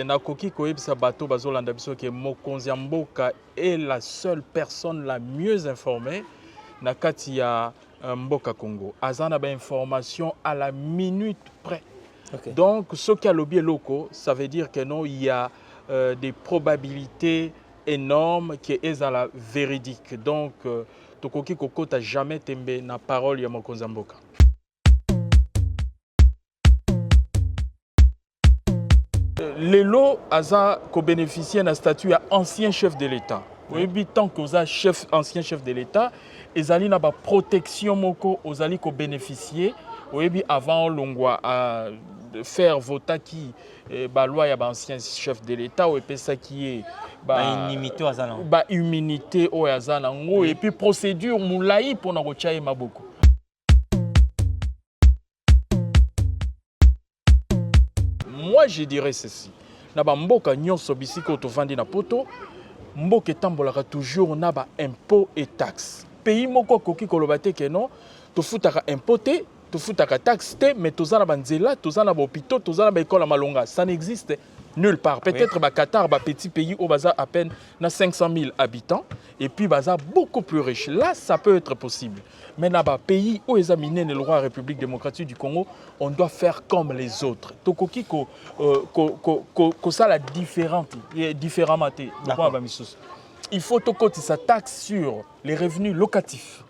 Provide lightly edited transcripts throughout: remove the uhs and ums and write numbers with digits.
nakoki koyebisa bato bazolanda biso ke mokonzi ya mboka est la seule personne la mieux informée na kati ya mboka Congo. Azana ba information à la minute près. Okay. Donc ce qui a lobby locaux, ça veut dire que non, il y a des probabilités énormes que est à la véridique. Donc tokoki kokota jamais tembe na parole ya mokonzi ya mboka. Lelo aza ko bénéficier d'un statut à ancien chef de l'État. Oui, tant que ancien chef de l'État, ezali na ba protection moko ozali ko bénéficier. Oui, avant longwa à faire voter qui ba loi ya ba ancien chef de l'État ou et ça qui est ba immunité o azana ngo et puis procédure moulai pour na kochaye maboko. Moi, je dirais ceci. Naba mboka nyonso bisiko tovandi na poto, mboka tambolaka toujours naba impôt et taxes. Pays moko koki kolobate ke non, to futaka impoté, to futaka taxe, mais tozana banzela, tozana ba hôpitaux, tozana ba école malonga. Ça n'existe nulle part. Peut-être oui. Qatar, petit pays où baza à peine na 500 000 habitants et puis baza beaucoup plus riche. Là, ça peut être possible. Mais dans les pays où ils ont miné le roi de la République démocratique du Congo, on doit faire comme les autres. Tokoki ko ça la différemment. Il faut que ça taxe sur les revenus locatifs.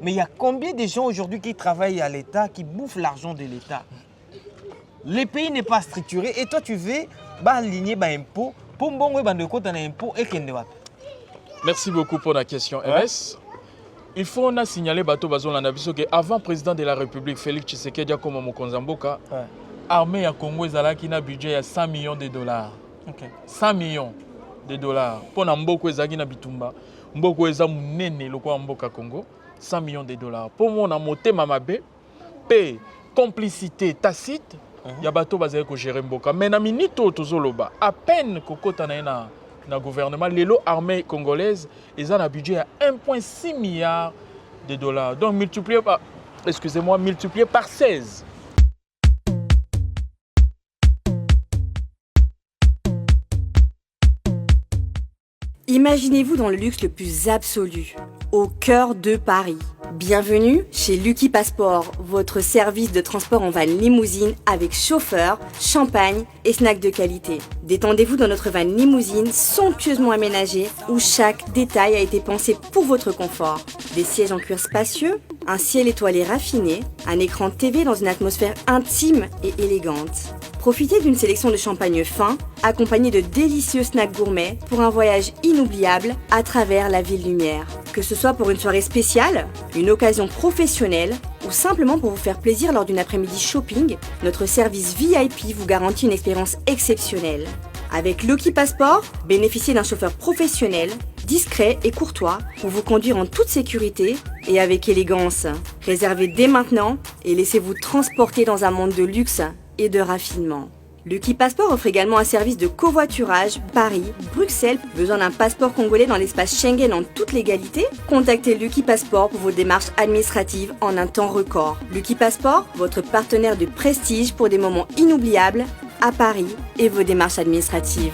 Mais il y a combien de gens aujourd'hui qui travaillent à l'État, qui bouffent l'argent de l'État? Le pays n'est pas structuré et toi tu veux aligner les impôts. Merci beaucoup pour la question, MS. Il faut signaler qu'avant le président de la République, Félix Tshisekedi, comme mokonzi ya mboka, l'armée ya Congo a un budget de 100 millions de dollars. 100 millions de dollars. Pour na mboko ezaki na bitumba, mboko eza munene lokwa mboka Congo, 100 millions de dollars. Pour moi na motema mabe, paix, complicité tacite. Il y a bateau basé ko gérer mboka mais na minito tozoloba à peine kokota na gouvernement lelo armée congolaise ils ont un budget à 1,6 milliard de dollars donc multiplié par 16. Imaginez-vous dans le luxe le plus absolu, au cœur de Paris. Bienvenue chez Lucky Passport, votre service de transport en van limousine avec chauffeur, champagne et snacks de qualité. Détendez-vous dans notre van limousine somptueusement aménagée où chaque détail a été pensé pour votre confort. Des sièges en cuir spacieux, un ciel étoilé raffiné, un écran TV dans une atmosphère intime et élégante. Profitez d'une sélection de champagne fin, accompagné de délicieux snacks gourmets pour un voyage inoubliable à travers la ville lumière. Que ce soit pour une soirée spéciale, une occasion professionnelle ou simplement pour vous faire plaisir lors d'une après-midi shopping, notre service VIP vous garantit une expérience exceptionnelle. Avec Lucky Passport, bénéficiez d'un chauffeur professionnel, discret et courtois pour vous conduire en toute sécurité et avec élégance. Réservez dès maintenant et laissez-vous transporter dans un monde de luxe et de raffinement. Lucky Passport offre également un service de covoiturage Paris, Bruxelles. Besoin d'un passeport congolais dans l'espace Schengen en toute légalité? Contactez Lucky Passport pour vos démarches administratives en un temps record. Lucky Passport, votre partenaire de prestige pour des moments inoubliables à Paris et vos démarches administratives.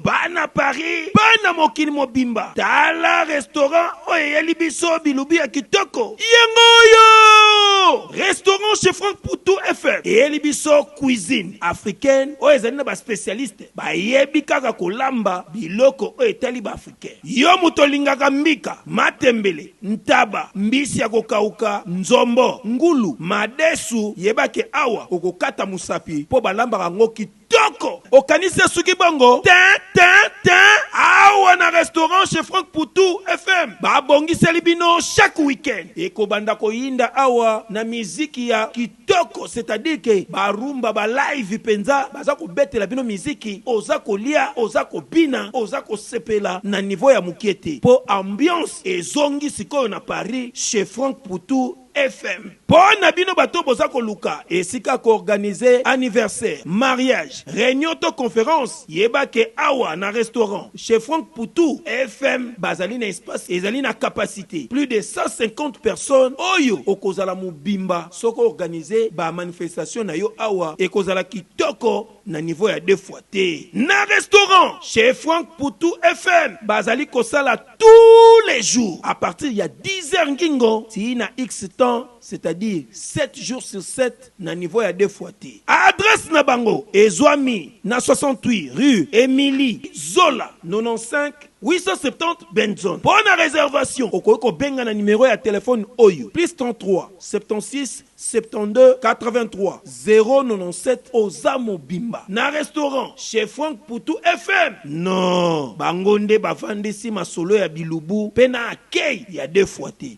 Bana Paris, bana mokili mobimba. Tala restaurant oyeli biso bilubi ya kitoko. Yengoyo! Restaurant chez Franck Poutou FM. Eyeli biso cuisine africaine. Oyezali na ba spécialiste. Ba yebi kaka kolamba biloko oyetali ba africain. Yo mutolingaka mbika, matembele, ntaba, mbisi ya kokauka, nzombo, ngulu, madesu, yebake awa okokata musapi po balamba ngo kitoko. Okanise suki bongo. Awa na restaurant chez Franck Poutou FM. Ba bongi selibino chaque week-end. Eko banda ko yinda awa na miziki ya kitoko, c'est-à-dire que ba rumba ba live penza baza ko betela bino miziki, oza ko lia, oza ko bina, oza ko sepela na niveau ya mukiete. Po ambiance ezongi sikoyo na Paris chez Franck Poutou FM. Pour Nabino Bato Bozako Luka, et Sika ko organiser anniversaire, mariage, réunion to conférence, yeba ke awa na restaurant, chez Franck Poutou, FM, bazali na espace, ezali na capacité, plus de 150 personnes, oyo, okozala mubimba, soko organiser, ba manifestation na yo awa, et kozala kitoko, na niveau ya 2 fois T. Na restaurant, chez Franck Poutou FM, bazali kosala tous les jours, à partir ya 10h ngingo, si na X temps, c'est-à-dire 7 jours sur 7, na niveau ya 2 fois T. Adresse na bango, Ezwami, na 68, rue Émilie Zola, 95 870 Benzone. Pour la réservation, okoko benga na numéro ya téléphone Oyo, plus 33 76 72 83 097 Ozamo Bimba. Na restaurant, chez Franck Poutou FM. Non, bangonde bavandisi masolo ya bilubu, pena akei ya 2 fois T.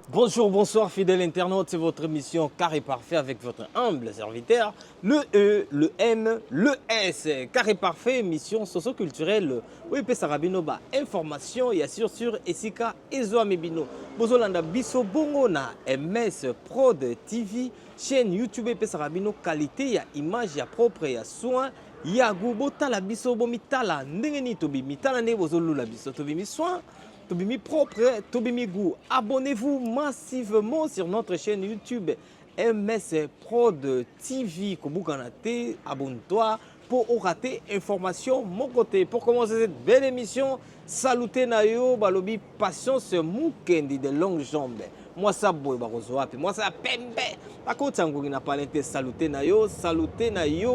Bonjour, bonsoir fidèles internautes, c'est votre émission Carré Parfait avec votre humble serviteur, le E, le M, le S. Carré Parfait, émission socio-culturelle, oui, Sarabino, information, et assure sur Esika Ezwami Bino. Bozolanda Biso Bongo na MS Prod TV, chaîne YouTube Sarabino, qualité, ya image, ya propre, ya soin. Ya gubo tala biso bomi tala ndengeni tobimi tala ne bozolu la biso tobimi soin. Tobimi propre, Tobimi goût. Abonnez-vous massivement sur notre chaîne YouTube MS Prod TV. Kobukanate, abonne-toi pour rater information mon côté. Pour commencer cette belle émission, salutez Nayo, Balobi, patience moukendi de longues jambes. Moi ça boy barozoape, moi ça pembe. Par contre, on n'a pas l'inté salutez Nayo,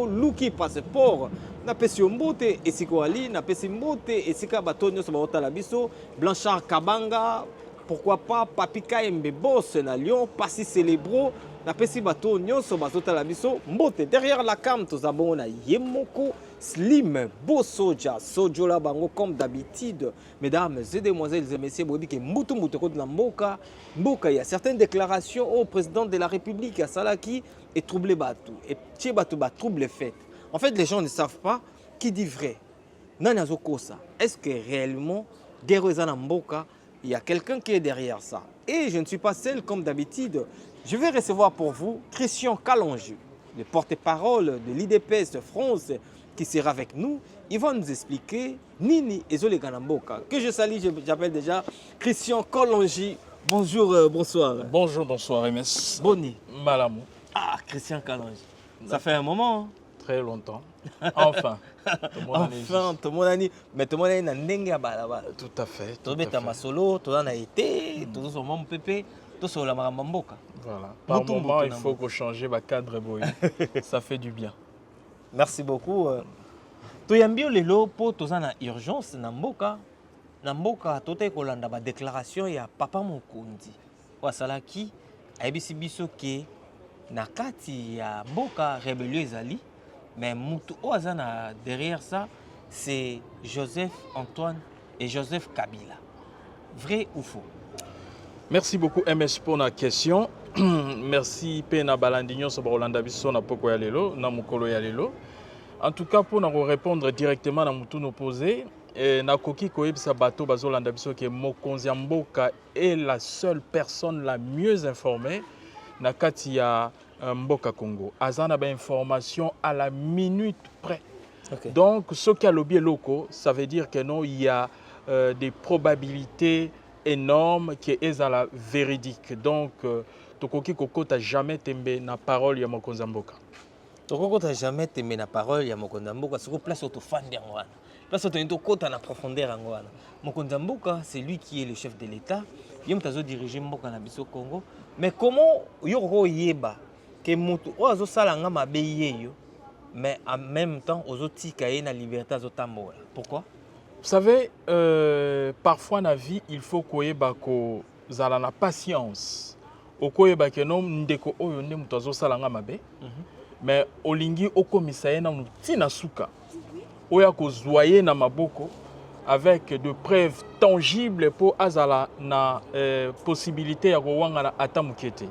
Luki Passeport. Na pesi mbote esiko ali na pesi mbote esika batonyo so baota la biso Blanchard Kabanga, pourquoi pas Papika Mbeboss na Lyon Passi Célébro na pesi batonyo so bazota la biso mbote derrière la cam to zabona Yemoko Slim Bosoja Sojola bango comme d'habitude. Mesdames et demoiselles et messieurs, vous dites que Mbutu de la Mboka, il y a certaines déclarations au président de la République à Salaki et troublé Batou et Tché Batou trouble fait. En fait, les gens ne savent pas qui dit vrai. Est-ce que réellement, il y a quelqu'un qui est derrière ça? Et je ne suis pas seul comme d'habitude. Je vais recevoir pour vous Christian Kalonji, le porte-parole de l'IDPS France, qui sera avec nous. Il va nous expliquer Nini Ezole Ganamboka, que je salue, j'appelle déjà Christian Kalonji. Bonjour, bonsoir. Bonjour, bonsoir, MS. Boni. Malamou. Ah, Christian Kalonji. Ça fait un moment. Hein? Très longtemps. Enfin. Enfin, tout le monde a dit, mais tout le monde a dit, tout à fait. Tout le monde a solo, tout le monde a été, tout le monde a pépé, tout le monde a mamboka. Voilà. Par moment, il faut qu'on change le cadre. Ça fait du bien. Merci beaucoup. Tu y as bien les lots pour tous en urgence na mboka. Na mboka, tout est kolanda ba déclaration ya papa Mokondi. Wasala ki ayebisi biso ke na kati ya mboka rébellion ezali. Mais Moutou Oazana, derrière ça, c'est Joseph Antoine et Joseph Kabila. Vrai ou faux? Merci beaucoup MS pour la question. Merci Pena Balandignon sur Rolanda Bisson na Poko Yalelo, na Mukolo Yalelo. En tout cas, pour nous répondre directement à Moutou opposé, na Koki Koeb Sabato Bazolanda Bisson que Mokonzi Mboka est la seule personne la mieux informée na Katia Mboka Congo. Azana ba information à la minute près. Okay. Donc, ce qui a lobby locaux, ça veut dire que non, il y a des probabilités énormes qui est à la véridique. Donc, Tokoki Koko n'a jamais tombé na parole ya Mokonzi Mboka. Tokoko n'a jamais tombé na parole ya Mokonzi Mboka. C'est place auto fan de Angwana. Place auto into kota na profondeur Angwana. Mokonzi Mboka, c'est lui qui est le chef de l'État. Il a dirigé Mboka na biso Congo. Mais comment yoro yeba que mutu ozo salanga mabeye yo, mais en même temps ozo tikaye na liberté azotambola. Pourquoi? Vous savez, parfois dans la vie, il faut koyeba ko zala na patience. Okoyeba ke non ndeko oyo nde mutu azo salanga mabe. Mais olingi okomisa na mutina suka. Oya ko zoyer na maboko avec de preuves tangibles pour azala na possibilité ya kowanga na atamukete.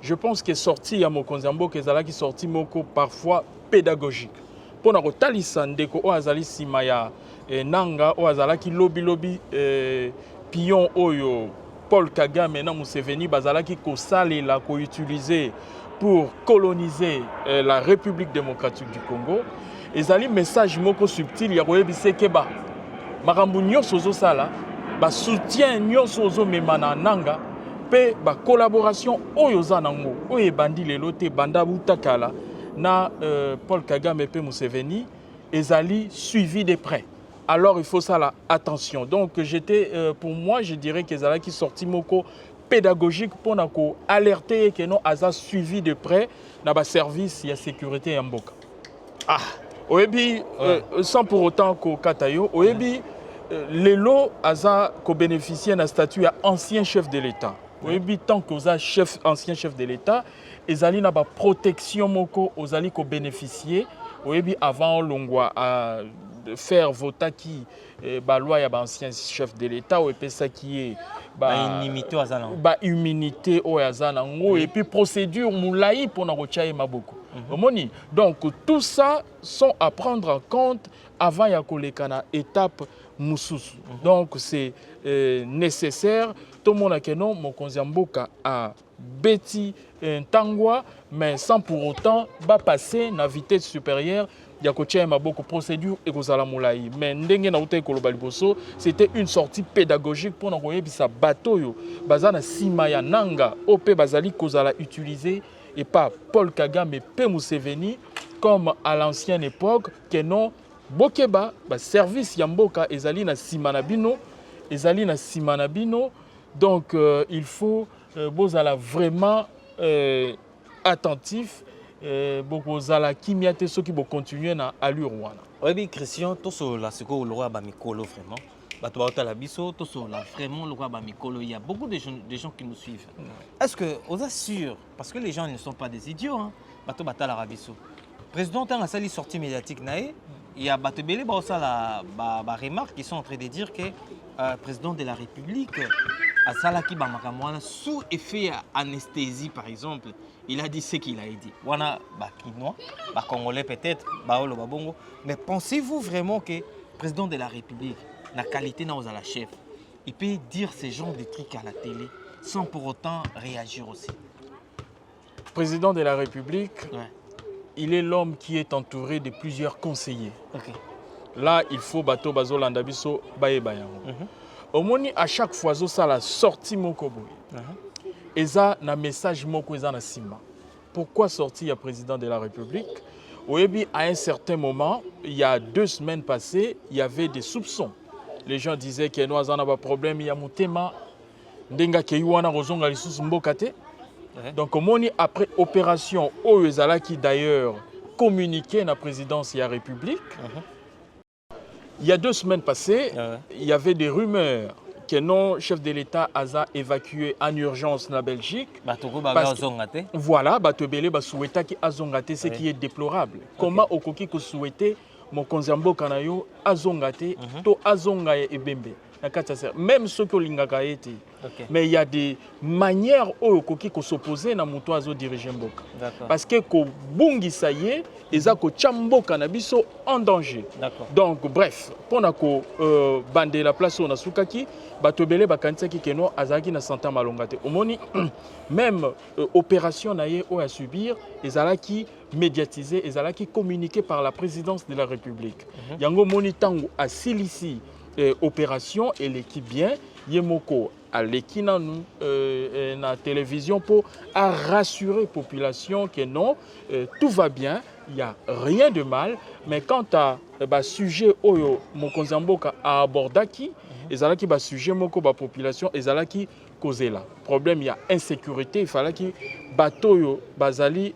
je pense que sorti ya mokonzi mboka ezalaki sorti moko parfois pédagogique mpona kotalisa ndeko oyo azali nsima ya nanga oyo azalaki lobi pion oyo Paul Kagame na Museveni bazalaki kosalela koutiliser pour coloniser la République démocratique du Congo. Ezali message moko subtil ya koyebisa ke ba makambo nyonso ozosala ba soutien nyonso ozomema na nanga pe ba collaboration oyo oza nango oyo ebandi lelo te banda butakala na Paul Kagame pe Museveni ezali suivi de près. Alors il faut ça là, attention. Donc pour moi, je dirais que Zala qui sorti moko pédagogique pour alerter que non asa suivi de près dans le service de sécurité en Mboka. Ah, oyebi sans pour autant que Katayo, oyebi lelo asa ko bénéficier d'un statut à ancien chef de l'État. Oyebi tant que ancien chef de l'État, ezali na ba protection moko ozali ko bénéficier. Oyebi avant longwa à faire voter qui ba loi ya ba ancien chef de l'État ou et ça qui est ba immunité au azanango et puis procédure moulai pour na kochaye maboko. Omoni donc tout ça sont à prendre en compte avant ya kolekana étape mususu. Donc c'est nécessaire tout le monde a que non mokonzi mboka a beti tangwa mais sans pour autant ba passer na vitesse supérieure. Il y a beaucoup de procédures et mais c'était une sortie pédagogique pour nous voir que bateau bazana simaya nanga op bazali kozala utilisé et pas Paul Kagame pe Museveni comme à l'ancienne époque que non bokeba ba service yamboka ezali na simanabino donc il faut bozala vraiment attentif. Beaucoup zala kimia te ceux qui vont continuer na allure wana. Oui, Christian, tout sur la secours le roi Bamikolo vraiment. Bato baota la biso, tout sur la vraiment le roi Bamikolo. Il y a beaucoup de gens qui nous suivent. Est-ce que vous êtes sûr parce que les gens ne sont pas des idiots hein. Bato bata la rabiso. Président tant a sali sortie médiatique nae, il y a bato belé ba osala ba remarque qui sont en train de dire que président de la République a salaki ba makamwana sous effet anesthésie par exemple. Il a dit ce qu'il a dit. Wana ba Kinois, ba Congolais peut-être, ba Olo ba Bongo. Mais pensez-vous vraiment que le président de la République, la qualité n'a la chef, il peut dire ce genre de trucs à la télé sans pour autant réagir aussi? Président de la République, il est l'homme qui est entouré de plusieurs conseillers. Là, il faut bateau bazo landabiso baye bayango. Au moins, à chaque fois, ça la sortie mokoboy. Et ça, un message moko eza na sima. Pourquoi sortir le président de la République? Oyebi, à un certain moment, il y a 2 semaines passées, il y avait des soupçons. Les gens disaient que nous avons un problème, il y a mutema, ndenga ke yuana rozonga lisusu mbokate. Donc, après opération Oyezala qui d'ailleurs communiqué dans la présidence de la République, il y a 2 semaines passées, il y avait des rumeurs que non chef de l'État a évacué en urgence la Belgique. Voilà, Batobele souhaita qui a zongate, ce qui est déplorable. Comment Okoki ko souhaité mon konzambo kanayo azongate to azongaye ebembe. Même ceux qui ont été. Mais il y a des manières où Okoki ko s'opposer na muto azo diriger mboka. Parce que ko bungi saye eza ko chambo kanabiso en danger. Donc bref, pona ko bande la place on a sukaki batobele bakanisa ki keno azaki na santa malongate. Omoni même opération naye o à subir ezalaki médiatisé ezalaki communiqué par la présidence de la République. Yango moni tango a silisi opération et l'équipe bien yemoko à l'équina nous na télévision pour rassurer la population que non tout va bien, il n'y a rien de mal, mais quant à sujet oyo mokonzamboka a abordaki ezalaki ba sujet moko ba population ezalaki causer là problème il y a insécurité il fallait que bateau yo bazali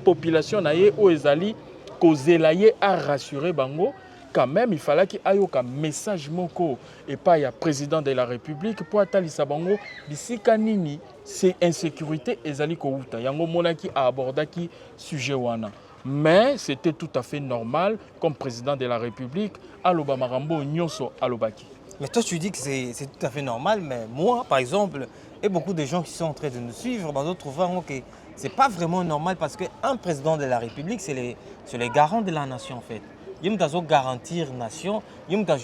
population na ye o ezali causer là ye a rassurer bango. Quand même, il fallait qu'il y ait un message moko et pas il y a président de la République pour Atalisa Bango d'ici kanini c'est insécurité et zali ko uta yango monaki a abordaki sujet wana. Mais c'était tout à fait normal comme président de la République aloba marambo nyonso alobaki. Mais toi tu dis que c'est tout à fait normal mais moi par exemple et beaucoup de gens qui sont en train de nous suivre, trouvent que ce n'est pas vraiment normal parce qu'un président de la République, c'est les garants de la nation en fait. Il doit garantir la nation, il doit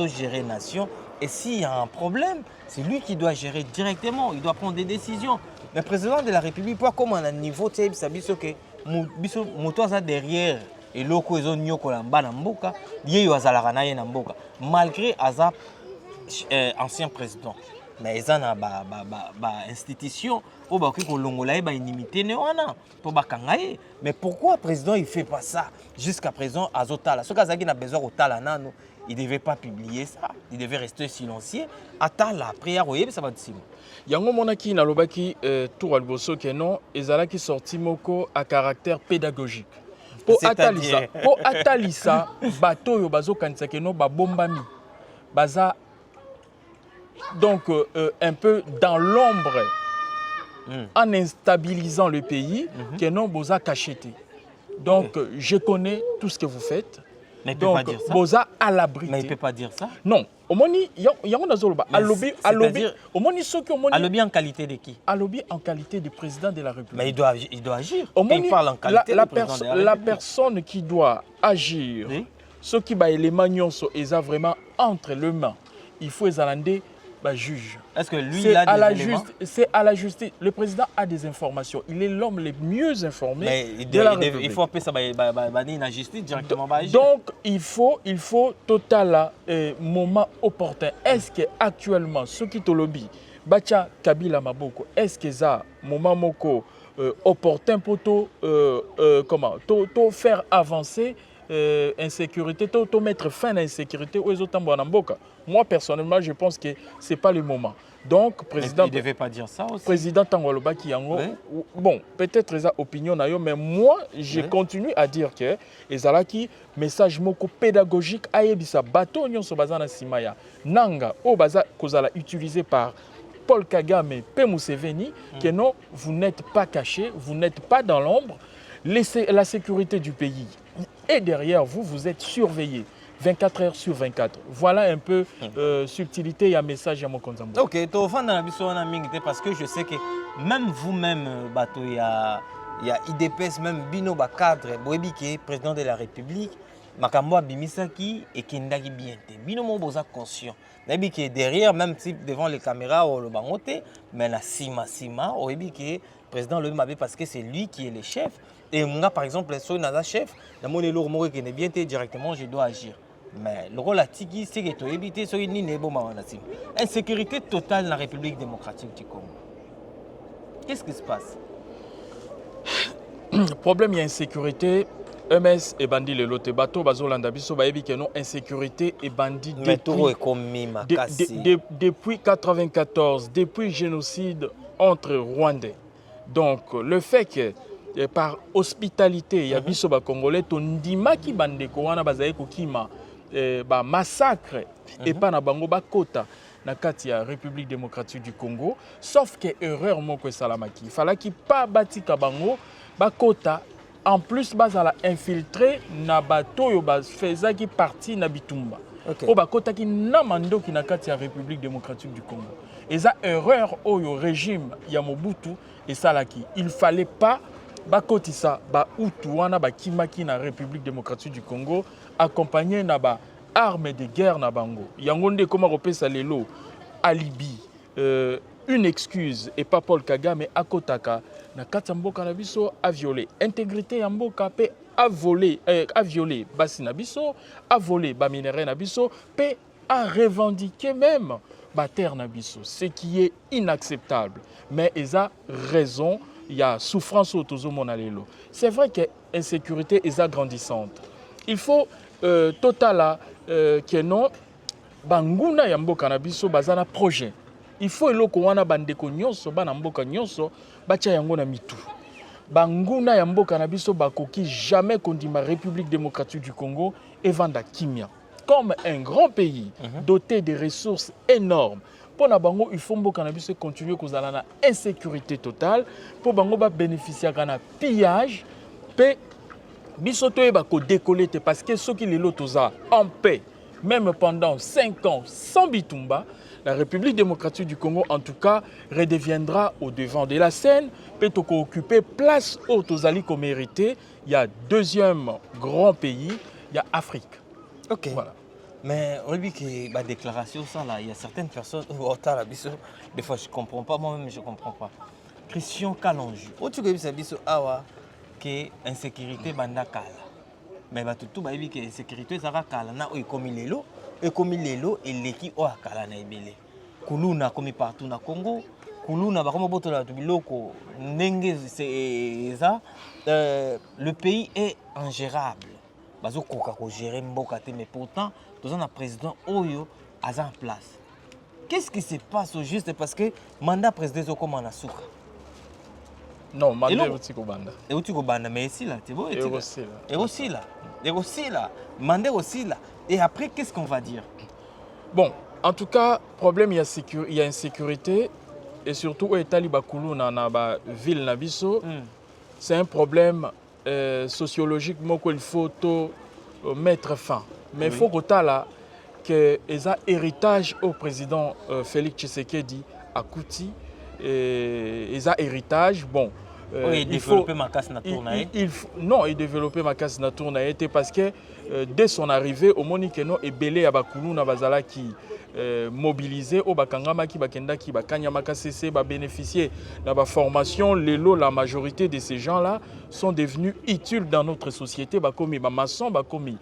gérer la nation. Et s'il y a un problème, c'est lui qui doit gérer directement, il doit prendre des décisions. Mais le président de la République, pas comme à un niveau, tu sais, que moto a derrière et loko ezo nyoko la mba na mboka, yé yo azalaka na ye na mboka. Malgré aza ancien président. Mais ils ont une institution pour ba inimité ne wana pour ba kangaye. Mais pourquoi le président il fait pas ça jusqu'à présent à Zotala? Ce qu'il a besoin Otala nano, il devait pas publier ça, il devait rester silencieux. Attends la prière oyé ça va dire. Yango monaki na lobaki tour alboso que non, ezalaki sorti moko à caractère pédagogique. Pour atalisa bato yo bazo kanisa que non ba bombami. Baza donc un peu dans l'ombre en instabilisant le pays que non boza cacheté. Donc je connais tout ce que vous faites. Mais il ne peut donc pas dire ça. boza à l'abri. Mais il ne peut pas dire ça. Non. Omoni yango nazoloba alobi omoni soki omoni alobi en qualité de qui? Alobi en qualité de président de la République. Mais il doit agir. Omoni, il parle en qualité de président de la République. La personne qui doit agir, oui. Ce qui ba élément nyonso eza vraiment entre les mains. Il faut ezalande ba juge. Est-ce que lui il a des éléments? C'est à la justice. Le président a des informations. Il est l'homme le mieux informé. Mais il faut appeler ça la justice directement. Donc il faut total moment opportun. Est-ce que actuellement ce qui te lobby Bacha Kabila Maboko, est-ce que ça moment moko opportun pour to faire avancer insécurité, to mettre fin à l'insécurité aux autres Mboka? Moi personnellement, je pense que c'est pas le moment. Donc président, il devait pas dire ça aussi. Président Tangoloba qui yango, oui. Bon, peut-être les opinions nayo, mais moi je continue à dire que ezalaki message moko pédagogique ayebisa bato nyonso bazana simaya nanga o baza kozala utilisé par Paul Kagame P. Museveni, que non, vous n'êtes pas caché, vous n'êtes pas dans l'ombre. La sécurité du pays est derrière vous, vous êtes surveillé 24 heures sur 24. Voilà un peu subtilité et un message à mon compte. Ok, parce que je sais que même vous-même, il y a IDPS, même Bino Bakadre, Boebike, président de la République, Makambo Bimisaki et Kendaki Biente. Bino Moboza conscient. Derrière, même si devant les caméras, on le bangote, mais la Sima, Boebike, président le Mabé, parce que c'est lui qui est le chef. Et moi, par exemple, si on a un chef, dans mon élo qui est bien directement, je dois agir. Mais le rôle à Tiki, c'est que tu as évité ce qui n'est pas bon. Insécurité totale dans la République démocratique du Congo. Qu'est-ce qui se passe? Problème, il y a insécurité. MS et bandit le lote bateau, bazolanda biso baebi que non insécurité et bandit depuis 1994, depuis le génocide entre Rwandais. Donc le fait que par hospitalité, il y a biso ba Congolais, ton ndima ki bandeko wana bazaye kokima ba massacre et pas na bango ba kota na kati ya République démocratique du Congo, sauf que erreur moko salamaki. Il fallait qu'il pas batika bango ba kota. En plus, bazala infiltré na bato yo faisaki partie na bitumba. O bakota ki na mando ki na kati ya République démocratique du Congo. Et ça erreur au régime ya Mobutu et salaki. Il fallait pas bakotisa ba utu wana ba kimaki na République démocratique du Congo accompagné na ba armes de guerre na bango. Yango nde koma kopesa lelo alibi une excuse et pas Paul Kagame akotaka na katamboka na biso a violé intégrité ya mboka pe a violé basi na biso a volé ba minerai na biso pe a revendiqué même ba terre na biso, ce qui est inacceptable. Mais ils a raison, il y a souffrance au tozo monalelo. C'est vrai que insécurité est grandissante. Il faut totala que non banguna ya mboka na biso bazana projet. Il faut eloko wana bandeko nyonso bana mboka nyonso bacha yango na mitu. Banguna ya mboka na biso bakoki jamais kondima République démocratique du Congo et vanda kimia. Comme un grand pays doté de ressources énormes. Pour na bango il faut mboka na biso continuer kozala na insécurité totale pour bango ba bénéficier kana pillage pe biso to eba ko décoller parce que ceux qui les lotoza en paix même pendant 5 ans sans bitumba la République démocratique du Congo, en tout cas, redeviendra au devant de la scène, peut occuper place au Tozali comme mérité. Il y a deuxième grand pays, il y a Afrique. Ok. Voilà. Mais on dit que la déclaration, ça, là, il y a certaines personnes, des fois je ne comprends pas, moi-même je ne comprends pas. Christian Kalonji, tu sais que l'insécurité banda kala. Mais tout le monde que l'insécurité est kala. Na ekomi lelo, et leki o akala na ebele. Kuluna komi partout na Congo, kuluna ba komo botola to biloko ndenge eza, le pays est ingérable. Bazo koka ko gérer mboka te, mais pourtant tous un président oyo aza en place. Qu'est-ce qui se passe au juste parce que mandat président comme en asuka? Non, mandat est aussi Kobanda. Et aussi Kobanda, mais ici là, c'est beau. Et aussi là. Et aussi là. Et aussi là. Mandat aussi là. Et après, qu'est-ce qu'on va dire? Bon, en tout cas, problème, il y a insécurité. Et surtout, au Talibakoulou, dans la ville Nabiso, c'est un problème sociologique qu'il faut mettre fin. Mais il faut que les héritages au président Félix Tshisekedi à Kouti, et héritage, bon. Il faut développer ma casse non, il développer ma casse naturelle parce que dès son arrivée, au Monikeno et Belé à Bakoulou Nabazala qui mobilisé au Bakangama qui Bakenda qui Bakanyamaka CC va bénéficier de la formation. La majorité de ces gens-là sont devenus utiles dans notre société. Bakomi maçon, bakomi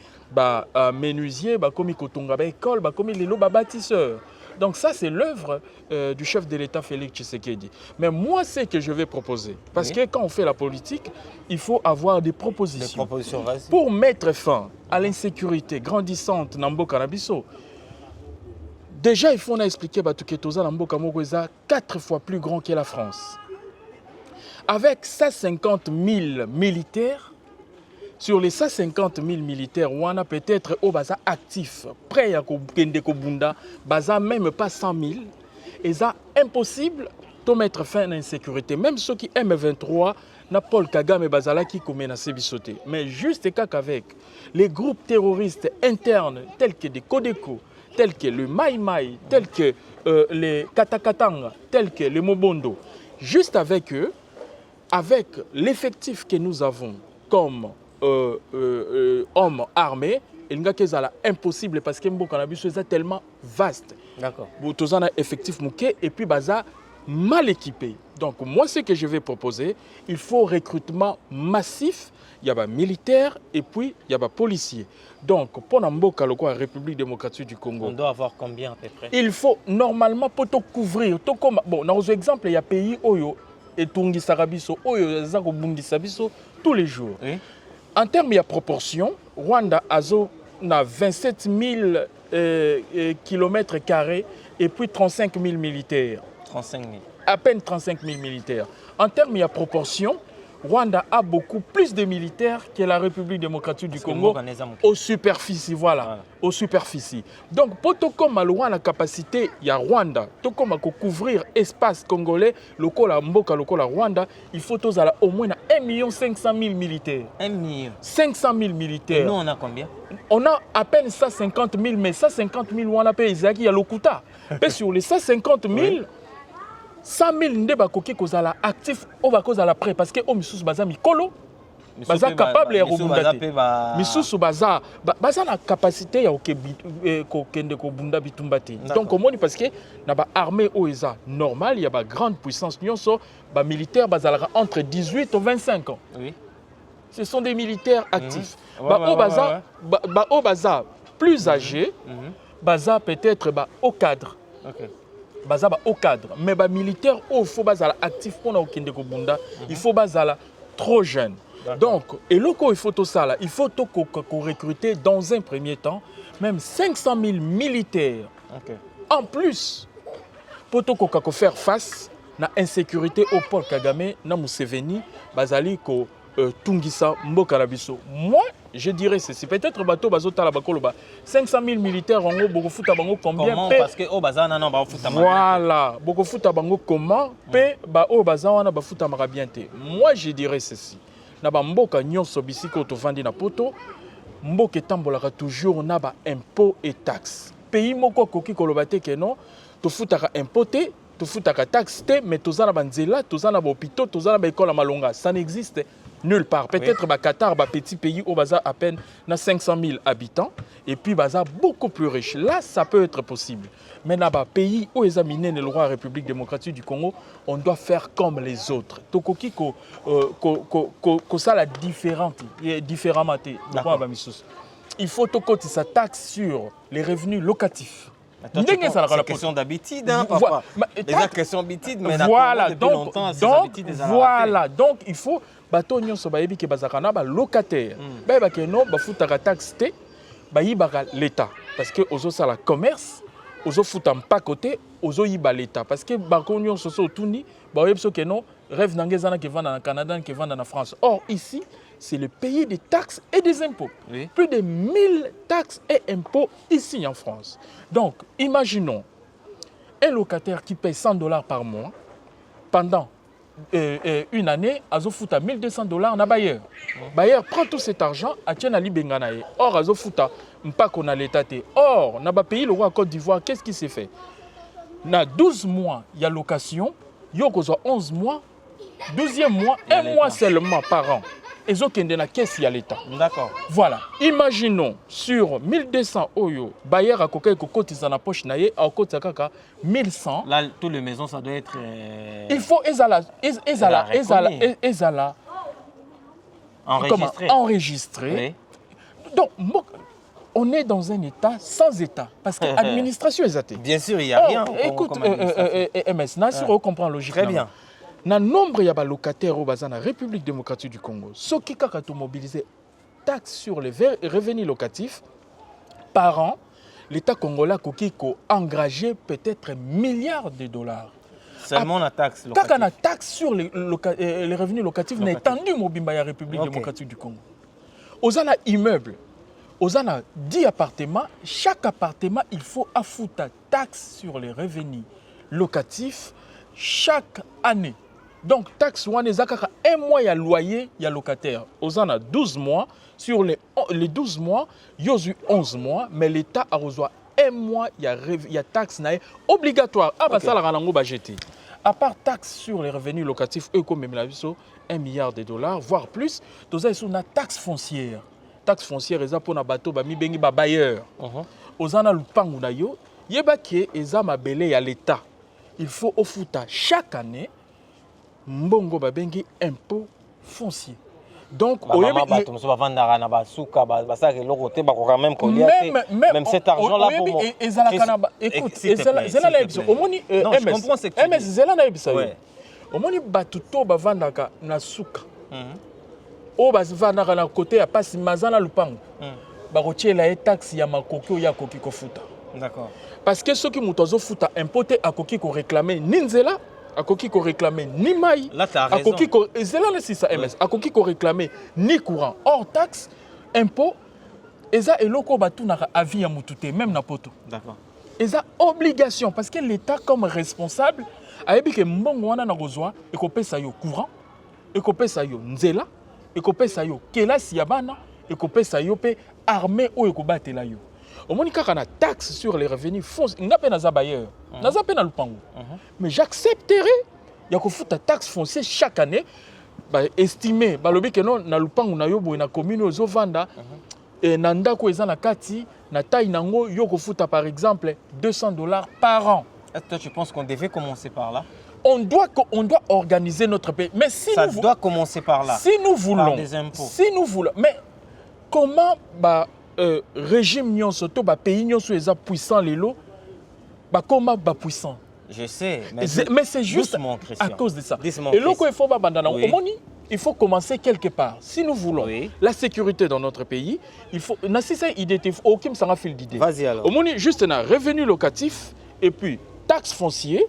menuisier, bakomi kotonga école, bakomi bâtisseur. Donc ça, c'est l'œuvre du chef de l'État Félix Tshisekedi. Mais moi, c'est ce que je vais proposer. Parce que quand on fait la politique, il faut avoir des propositions. Pour mettre fin à l'insécurité grandissante dans Mboka Nabiso. Déjà, il faut expliquer que Toza Mboka Moko est 4 fois plus grand que la France. Avec 150 000 militaires, sur les 150 000 militaires, on a peut-être au baza actif, prêt à Kende Kobunda, baza même pas 100 000. Et c'est impossible de mettre fin à l'insécurité. Même ceux qui aiment 23, na Paul Kagame et Bazala qui commettent à Sébisoté. Mais juste qu'avec les groupes terroristes internes tels que des Kodeko, tels que le Mai Mai, tels que les Katakatanga, tels que les Mobondo, juste avec eux, avec l'effectif que nous avons comme hommes armés, il n'y a impossible parce que Mboka Nabiso est tellement vaste. D'accord. Vous avez un effectif mouké et puis baza mal équipé. Donc moi ce que je vais proposer, il faut recrutement massif. Il y a des militaires et puis il y a des policiers. Donc pour Mboka la République démocratique du Congo, on doit avoir combien à peu près? Il faut normalement pour tout couvrir. Tout comme, bon, dans nos exemples, il y a pays Oyo et Tungi Sarabiso, Oyo Zako Bungi Sabiso tous les jours. Oui. En termes de proportion, Rwanda a 27 000 kilomètres carrés et puis 35 000 militaires. 35 000. À peine 35 000 militaires. En termes de proportion, Rwanda a beaucoup plus de militaires que la République démocratique du Congo aux superficies, voilà, aux superficies. Donc, pour tout comme la capacité, il y a Rwanda, tout comme couvrir l'espace congolais, le Mboka, le Rwanda, il faut au moins 1 500 000 militaires. 1 million. 500 000 militaires. Et nous, on a combien? On a à peine 150 000, mais 150 000, on a payé Isaac, il y a l'Okuta. Et sur les 150 000, oui. 100 000 nde bakoki kozala actif o bakozala prêt parce que o misusu baza mikolo baza capable ya kobunda te misusu baza na capacité ya kokende kobunda bitumba te. Donc omoni parce que na ba armée o eza normal, il y a ba grande puissance nyonso ba militaire bazalaka entre 18 et 25 ans. Oui. Ce sont des militaires actifs. O baza plus âgés, baza peut-être au cadre. Okay. Bazaba au cadre, mais les militaires il faut bazala actif pour na okende ko bunda, il faut bazala trop jeune. Donc et loko il faut tout ça là, il faut tout recruter dans un premier temps même 500 000 militaires. Okay. En plus pour tout faire face na insécurité au Paul Kagame na Museveni bazali ko tungisa mboka na biso. Moi je dirais ceci, peut-être bateau bazotala bakoloba 500 000 militaires en gros beaucoup futa bango combien? Comment? Parce que au bazana non ba futa. Voilà, beaucoup futa bango comment? Pe ba o bazana ba futa mara bien te. Moi je dirais ceci. Na ba mboka nyonso bisiko to vandi na poto, mboka tambolaka toujours na ba impôts et taxes. Pays moko koki koloba te que non, tofutaka impoté, tofutaka taxe te, mais tozana banzela, tozana hôpitaux, tozana école à Malonga. Ça n'existe nulle part. Peut-être oui. Qatar, petit pays où baza à peine 500 000 habitants, et puis baza beaucoup plus riche. Là, ça peut être possible. Mais dans un pays où est miné le roi République démocratique du Congo, on doit faire comme les autres. Tokoki ko ça la différente, différemment. Il faut que ça taxe sur les revenus locatifs. C'est question d'habitude, hein, papa. C'est une question d'habitude, mais voilà, depuis longtemps, ces habitudes, voilà, donc il faut bateau nyonso ba yebi ke bazakana ba locataire. Ba ba ke no ba futaka taxe te, ba yibaka l'état parce que ozo sala commerce, ozo futa mpa côté, ozo yiba l'état parce que ba ko nyonso so tuni, ba yebso ke no rêve nangezana ke vanda na Canada, ke vanda na France. Or ici, c'est le pays des taxes et des impôts. Oui. Plus de 1000 taxes et impôts ici en France. Donc, imaginons un locataire qui paye $100 par mois pendant une année, Azofuta $1200 na bailleur. Bailleur prend tout cet argent, atient à Libenganaye. Or, Azofuta, pas qu'on a l'état. Or, na ba pays le roi Côte d'Ivoire, qu'est-ce qui s'est fait? Na 12 mois, il y a location, il y a 11 mois, 12e mois, un mois seulement par an. Et ont qui na caisse à l'État. D'accord. Voilà. Imaginons sur 1200 oyo, bailleur à coca et cocotte dans la poche naie, à côté kaka 1100. Là, toutes les maisons, ça doit être. Il faut enregistrer. Oui. Donc, on est dans un État sans État. Parce que l'administration est athée. Bien sûr, il n'y a rien. Écoute, MS, on comprend logiquement. Très bien. Na nombre ya ba locataires au bazan la République démocratique du Congo, ceux qui ont mobilisé taxes sur les revenus locatifs par an, l'État congolais a engagé peut-être milliards de dollars. Seulement la taxe locative. Quand la taxe sur les revenus locatifs n'est étendue au la République démocratique du Congo. Aux ana immeubles, aux ana 10 appartements, chaque appartement il faut affouter taxe sur les revenus locatifs chaque année. Donc, taxe, on est un mois, il y a loyer, il y a locataire. Aux en a 12 mois. Sur les 12 mois, il y a eu 11 mois, mais l'État a reçu un mois, il y a taxe obligatoire. Ah, bah ça, la ranango va jeter. À part taxe sur les revenus locatifs, eux, comme même la vie, $1 milliard, voire plus, tout ça, ils ont une taxe foncière. Taxe foncière, ils ont pour un bateau, ils ont un bailleur. Aux en a le pango, il y a un belé à l'État. Il faut au fouta chaque année mbongo babengi impôt foncier. Donc même cet argent là pour écoute zela na ebiso omoni MS zela na ebiso omoni batuto bavandaka na suka o bazivandaka na côté ya pasi mazana lupango bakotiela e taxe ya makoki o ya koki ko futa. D'accord. Parce que ceux qui m'ont futa impoté à koki ko réclamer ninzela à koki ko réclamer ni maï à koki ko zela na sisa MS à koki ko réclamer ni courant hors taxe impôt eza eloko batunaka avis ya mutute même na poto. D'accord. Eza obligation parce que l'État comme responsable a yebi ke mbongo wana na kozwa ekopesa yo courant ekopesa yo nzela ekopesa yo kelasi ya bana ekopesa yo pe armée o ekobatela yo. Omoni kaka na taxe sur les revenus fonciers ngape na zabailleur naza pe na lupango mais j'accepterai ya ko futa taxe foncière chaque année ba estimer ba lobi ke non na lupango na yo boy na commune ozo vanda et na ndako eza na kati na taille nango yo ko futa par exemple $200 par an. Est-ce que tu penses qu'on devait commencer par là? On doit organiser notre pays mais si ça doit commencer par là. Si nous voulons par des impôts. Si nous voulons mais comment régime nyonso to ba pays nyonso eza puissant lelo ba comment ba puissant. Je sais mais c'est juste à cause de ça. Et loko il faut ba bandana omoni il faut commencer quelque part. Si nous voulons la sécurité dans notre pays, il faut na sisa idée aucun sanga fil d'idée. Vas-y alors. Omoni juste na revenu locatif et puis taxe foncière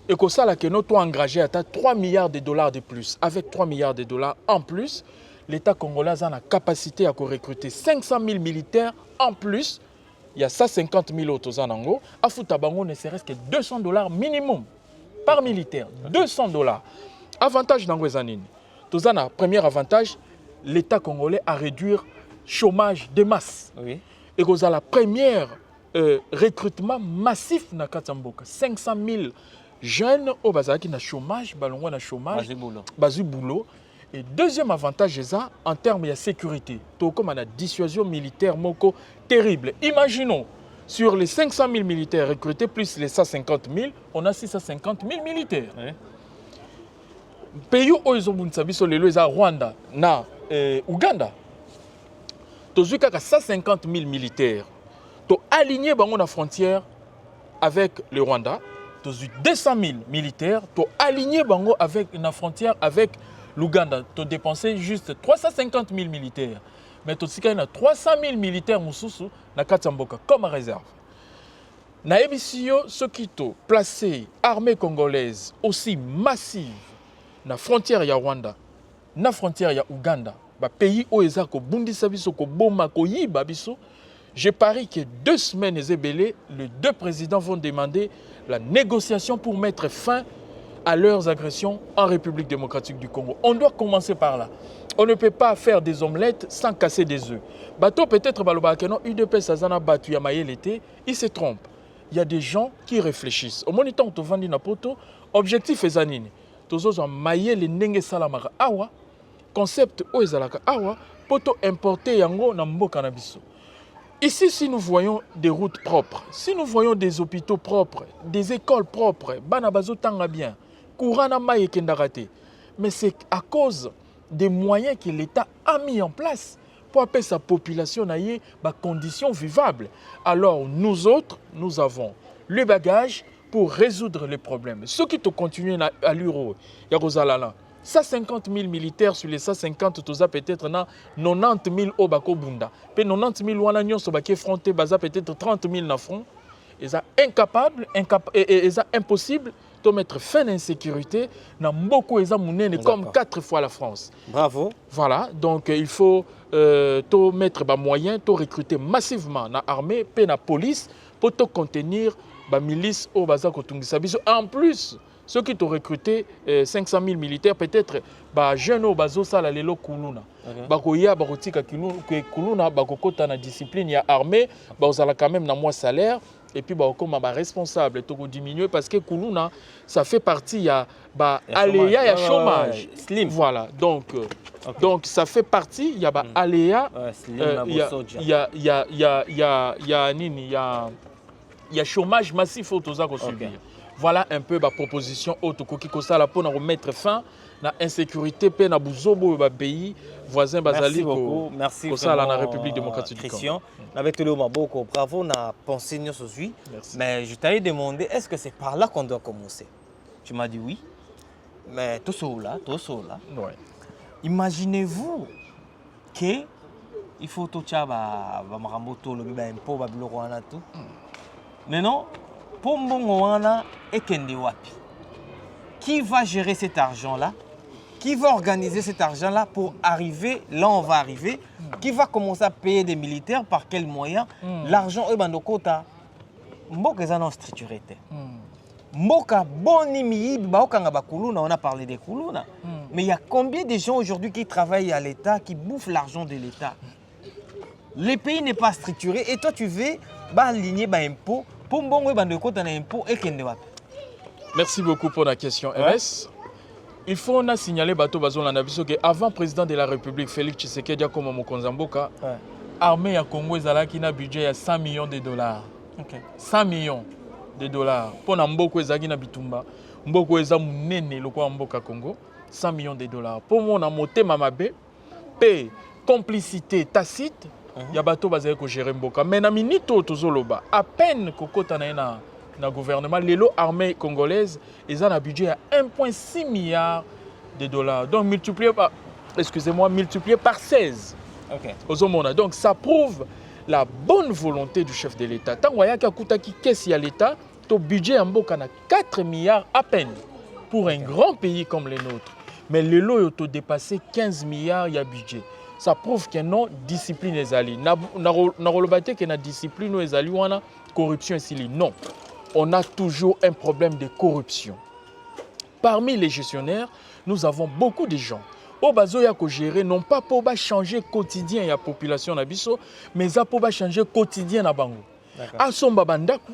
et que ça là que nous toi engagé à $3 milliards de plus avec $3 milliards en plus. L'État congolais a la capacité à recruter 500 000 militaires en plus. Il y a 150 000 autres en Ango. À Foutabango, ne serait-ce que $200 minimum par militaire. $200. Avantage dans les années. Premier avantage, l'État congolais a réduit le chômage de masse. Oui. Et que la première recrutement massif na Katamboka. 500 000 jeunes au bazaki na chômage, balongwa na chômage, bazu boulot. Et deuxième avantage, c'est ça, en termes de sécurité. Tout comme on a dissuasion militaire moko terrible. Imaginons, sur les 500 000 militaires recrutés, plus les 150 000, on a 650 000 militaires. Ouais. Pays où ils ont les Rwanda, na Ouganda. Tous les 150 000 militaires, tu aligné la frontière avec le Rwanda. Tous 200 000 militaires, tu aligné avec la frontière avec l'Ouganda. Tu as dépensé juste 350 000 militaires. Mais tu as 300 000 militaires na Katamboka comme réserve. Na ebisio ceux qui ont placé armée congolaise aussi massive na frontière ya Rwanda, na frontière ya Ouganda, ba pays où eza ko bundisa biso ko boma ko yiba biso. Je parie que 2 semaines les deux présidents vont demander la négociation pour mettre fin à leurs agressions en République démocratique du Congo. On doit commencer par là. On ne peut pas faire des omelettes sans casser des œufs. Bateau peut-être balobakeno UDP Sazana batu ya l'été, il se trompe. Il y a des gens qui réfléchissent. Au moniteur to vandi na poto, objectif ezanini. Tozo en maye le ndenge salamaka awa, concept o ezalaka awa, poto importer yango na mboka na biso. Ici, si nous voyons des routes propres, si nous voyons des hôpitaux propres, des écoles propres, banabazo tanga bien, courana maye kendarate, mais c'est à cause des moyens que l'État a mis en place pour appeler sa population à des conditions vivables. Alors nous autres, nous avons le bagage pour résoudre les problèmes. Ceux qui te continuent à l'Uro, Yarozalala, 150 000 militaires sur les 150, peut-être 90 000 au Bako Bunda. Puis 90 000 Wanagnon sont affrontés, peut-être 30 000 na front. Ils sont incapables, ils sont impossible de mettre fin à l'insécurité. Ils sont comme 4 fois la France. Bravo. Voilà, donc il faut mettre des moyens, recruter massivement l'armée, la police pour contenir les milices au Bazako Tungisabiso. En plus, ceux qui ont recruté 500 000 militaires, peut-être jeunes au bazo sala lelo kuluna. Bakoya bakotika kuluna bakokota na discipline ya armée, bazala quand même na mois salaire et puis comme responsable to diminuer parce que kuluna ça fait partie ya aléa ya chômage. Slim. Voilà. Donc ça fait partie ya aléa il y a chômage massif au toza ko subir. Voilà un peu ma proposition autokoki kosala pour remettre fin à l'insécurité pe na buzobo ba pays voisins bazali ko. Merci beaucoup. Merci la République démocratique du Congo. Avec tout le maboko, bravo na pensée nous aujourd'hui. Mais je t'avais demandé est-ce que c'est par là qu'on doit commencer? Tu m'as dit oui. Mais tout cela. Ouais. Imaginez-vous que il faut tout ça ba maramboto le ba impôt ba biloko wana tout. Mais non. Qui va gérer cet argent-là? Qui va organiser cet argent-là pour arriver là où on va arriver? Qui va commencer à payer des militaires? Par quels moyens? L'argent est dans nos quotas. Mboka est structuré. Mboka boni miyibi on a parlé des kuluna. Mais il y a combien de gens aujourd'hui qui travaillent à l'État, qui bouffent l'argent de l'État? Le pays n'est pas structuré et toi tu veux aligner des impôts. Merci beaucoup pour la question, RS. Il faut signaler qu'avant le président de la République, Félix Tshisekedi, comme Mokonzamboka, l'armée à Congo a un budget de 100 millions de dollars. 100 millions de dollars. Pour Mboko Ezagina Bitumba, Mboko Ezamunene, le Mboka Congo, 100 millions de dollars. Pour mon amoté Mamabe, paix, complicité tacite. Il y a bateau basé ko gérer mboka mais na minito tozoloba à peine kokota na gouvernement l'élo armée congolaise ils ont un budget à 1,6 milliard de dollars donc multiplié par 16. Donc ça prouve la bonne volonté du chef de l'État. Tant waya ka kutaki kesi ya l'État to budget en mboka na 4 milliards à peine pour un grand pays comme le nôtre. Mais l'élo yo to dépassé 15 milliards ya budget. Ça prouve que non discipline est allée. N'arolobate que na discipline est allée ou na corruption est allée. Non, on a toujours un problème de corruption. Parmi les gestionnaires, nous avons beaucoup de gens. Au bazo ya ko gérer non pas pour changer quotidien la population na biso, mais pour changer quotidien na bango. asomba bandako,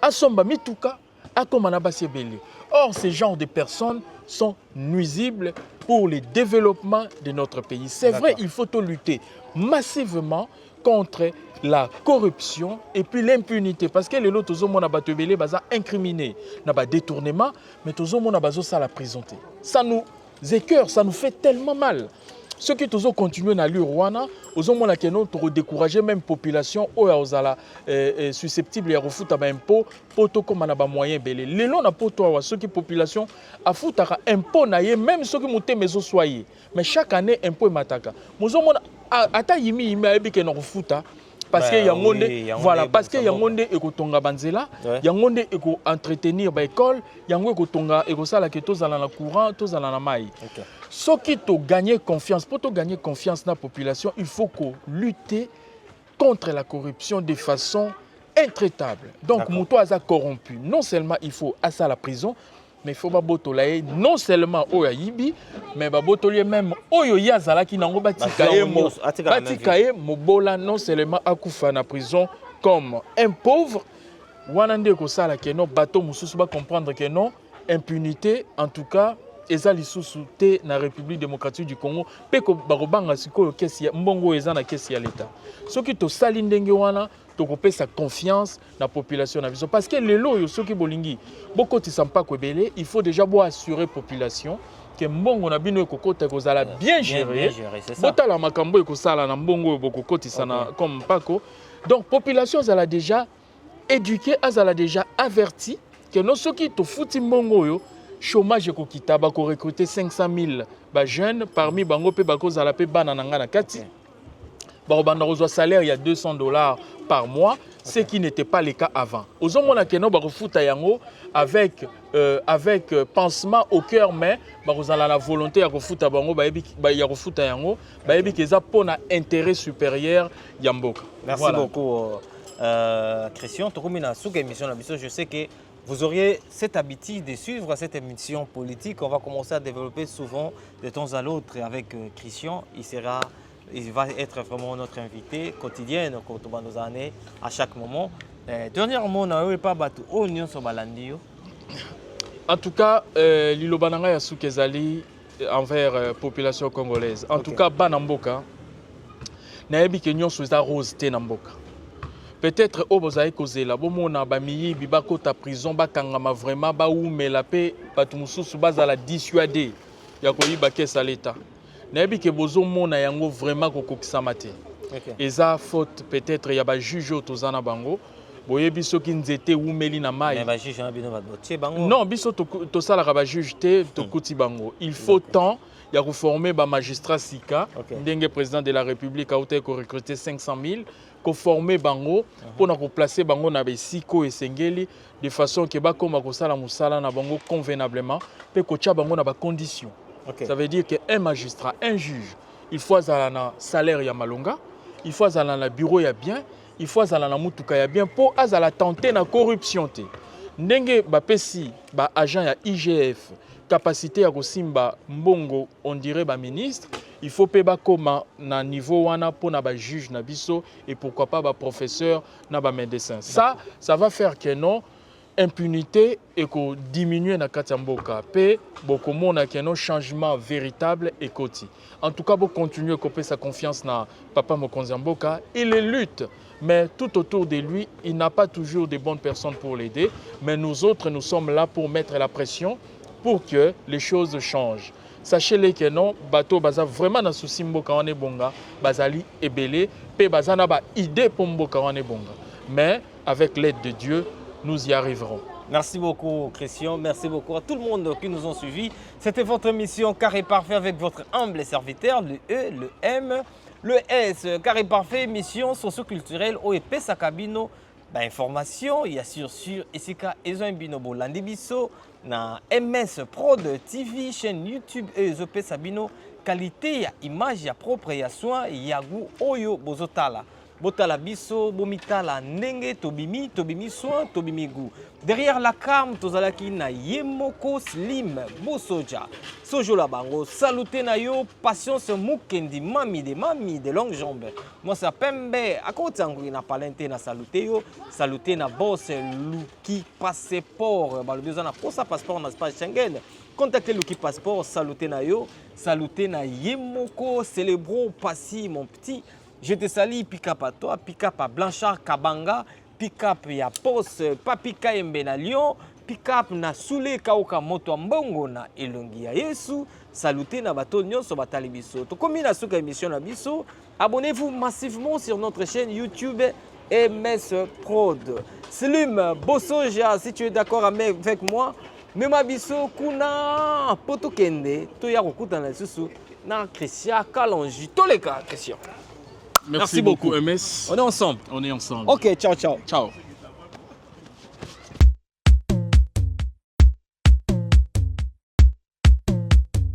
asomba mituka, akomana basi ebele. Or, ces genres de personnes sont nuisibles pour le développement de notre pays. C'est vrai, il faut lutter massivement contre la corruption et puis l'impunité. Parce que les autres, tous les gens sont incriminés, dans détournement, mais tous les gens sont à la prison. Ça nous écœure, ça nous fait tellement mal. Ceux qui toujours continuent à l'Urwana, aux hommes qui ont découragé même population ou aux susceptibles à refuter un impôt pour tout comme un moyen belé. Les lois pour toi ceux qui population à foutre un impôt naïe même ceux qui montent mais soyez. Mais chaque année impôt mataka. Nous hommes ata yimi yimi abike no refuta. Parce que yangonde voilà parce que yangonde ekotonga banzela yangonde eko entretenir ba école yango ekotonga ekosala ke tozala na courant tozala na mai. Ce qui te gagner confiance pour te gagner confiance dans la population il faut qu'on lutte contre la corruption de façon intraitable. Donc moto aza corrompu non seulement il faut à la prison mais il faut babotolaye non seulement au yibi mais babotolier même oyo yazala ki nango batikaye mobola non seulement akufa na prison comme un pauvre wanande ko sala ke non bateau mususu ba comprendre que non impunité en tout cas eza lisusu te na République démocratique du Congo pe ko barobanga sikoyo kesi mbongo eza na kesi ya l'état soki to sali ndenge wana to kopesa confiance na population na biso parce que lelo yo soki bolingi boko tisampa ko belé il faut déjà bo assurer population que mbongo na bino ekokota kozala bien géré botala makambo ekosala na mbongo bokokotisa na comme pako donc population zala déjà éduquée azala déjà averti que non soki to futi mbongo yo chômage ekokita bako recruter 500 000 jeunes parmi bango pe bako zala pe bana nanga na kati barobanda reçoit salaire il y a $200 par mois, ce qui n'était pas le cas avant. Aux hommes qui ont refuta yango avec pansement au cœur mais barozala la volonté ya refuta bango ya refuta yango bayebi keza pona intérêt supérieur yamboka. Merci beaucoup Christian. Tokomina sous émission na biso je sais que vous auriez cette habitude de suivre cette émission politique. On va commencer à développer souvent de temps à l'autre avec Christian. Il va être vraiment notre invité quotidien nos années à chaque moment. Dernièrement, on n'a pas battu Union sur Balandio. En tout cas, l'Ilobananga Yasukezali envers la population congolaise. En tout cas, Banamboka, Naebi Kenyon Souza Rose Tenamboka. Peut-être au Bozaï Kozela, Bomona, Bamiyi, Bibako ta prison, Bakangama vraiment, Baoumé, la paix, Batumusu, Subaza la dissuader. Yakoyi Bakes à l'État. Nabi ke bozo mona yango vraiment kokokisa mate. Eza faute peut-être ya ba juge tozana bango. Boye biso ki nzete umeli na mai. Mais ba juge na bino ba dotier bango. Non, biso to sala ba juge te to kuti bango. Il faut temps ya reformer ba magistrat sika. Ndenge président de la République a été recruter 500 000 ko former bango pour na ko placer bango na ba siko esengeli de façon que ba koma ko sala musala na bango convenablement pe ko tia bango na ba conditions. Ça veut dire qu'un magistrat, un juge, il faut avoir un salaire ya malonga, il faut avoir un bureau ya bien, il faut avoir un mutuka ya bien pour avoir tenter la corruption. Ndenge ba pesi ba agent ya IGF capacité ya kosimba mbongo on dirait ba ministre, il faut pe ba koma na niveau wana pour na ba juge na biso et pourquoi pas ba professeur na ba médecin. Ça va faire que non impunité et que diminuer na katamboka pe beaucoup mona que non changement véritable et koti. En tout cas, pour continuer à couper sa confiance na Papa Mokonzi Mboka, il lutte mais tout autour de lui, il n'a pas toujours de bonnes personnes pour l'aider, mais nous autres nous sommes là pour mettre la pression pour que les choses changent. Sachez-le que non, bateau baza vraiment na souci Mboka wane bonga, bazali ebele pe bazana ba idée pour Mboka wane bonga. Mais avec l'aide de Dieu, nous y arriverons. Merci beaucoup Christian, merci beaucoup à tout le monde qui nous ont suivis. C'était votre émission Carré Parfait avec votre humble serviteur, le E, le M, le S. Carré Parfait, émission socio-culturelle OEP Sakabino. Information, il y a sur Isika Ezoimbino Bolandi Biso, na MS Prod TV, chaîne YouTube EZOP Sabino, qualité, image, propre, soin, yagu, oyo, bozotala. botala biso bomitala ndenge tobimi soin tobimi goût. Derrière la cam tozalaki na Yemoko Slim Bosoja sojola bango saluté na yo patience mukendi mami de longue jambe moi ça pembe akotangui na palente na saluté na boss Luki Passeport ba le besoin na posa passeport na espace Schengen contactez Luki Passeport saluté na yo saluté na Yemoko célébrons Passy mon petit je te salue pick up à toi pick up à Blanchard Kabanga pick-up ya Pose, Papika Yembe na Lyon, pick-up na Soule Kaoka Moto Mbongo na Elongi ya Yesu, saluté na bato nyonso batali biso. To komi na suka émission na biso, abonnez-vous massivement sur notre chaîne YouTube MS Prod. Slim Bosoja, si tu es d'accord avec moi, mema biso kuna poto kende, to ya kokuta na susu na Christian Kalonji. Tous les cas, question. Merci beaucoup, MS. On est ensemble. On est ensemble. Ok, ciao, ciao. Ciao.